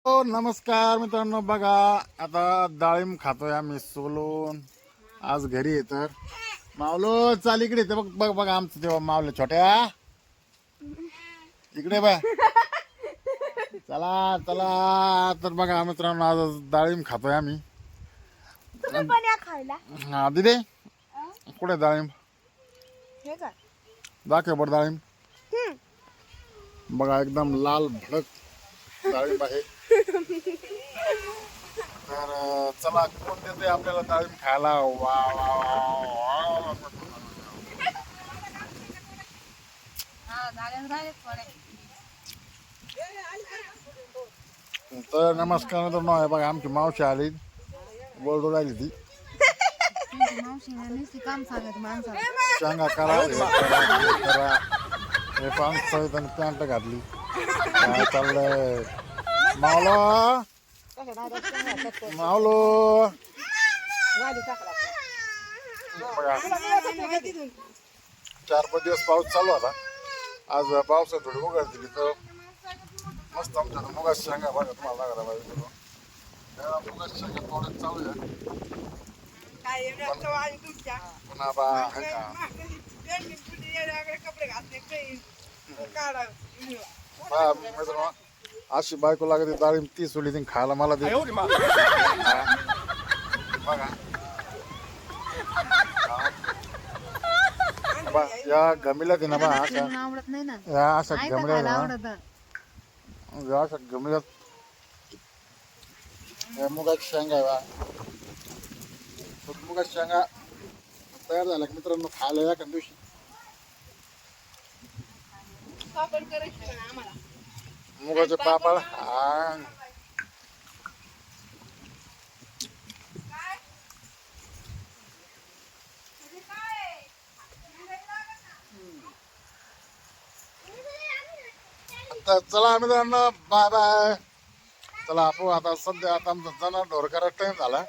हो नमस्कार मित्रांनो, बघा आता डाळिंब खातोय आम्ही सोलून. आज घरी आहे तर मावलो चाल इकडे येते बघ बघ बघा आमचं तेव्हा मावलं छोट्या इकडे बघ. चला चला तर बघा मित्रांनो, आज डाळिंब खातोय आम्ही. हा दिदे कुठे डाळिंब दाखव बरं डाळिंब. बघा एकदम लाल भडक डाळिंब आहे. तर चला कोण देते आपल्याला डाळिंब खायला. वा वा वा. तर नमस्कार मित्रांनो, हे बघा आमची मावशी आली, बोलू राहिली ती शेंगा करा हे करा हे पान सहित आणि पॅन्ट घातली. काय चाललंय मावलो मावलो. बघा 4-5 दिवस पाऊस चालू होता. आज पावसात थोडी उघड दिली तर मस्त आमच्या मुगाच्या शेंगा बघा तुम्हाला लागला पाहिजे. मुगाच्या शेंगा थोड्या चालू पुन्हा बा मित्रांनो, अशी बायको लागते डाळिंब ती सोडली ती खायला मला दे. बघा या गमिल्यात आहे ना बा या अशा गमिल्यात अशा गमिल्यात मुगाची शेंगा बा मुगाची शेंगा तयार झाल्या मित्रांनो खायला या का दिवशी. मुगाचे पापड हा तर चला मित्रांनो बाय बाय. चला आपण आता सध्या आता आमचा जनावर ढोर करायचा टाइम झाला.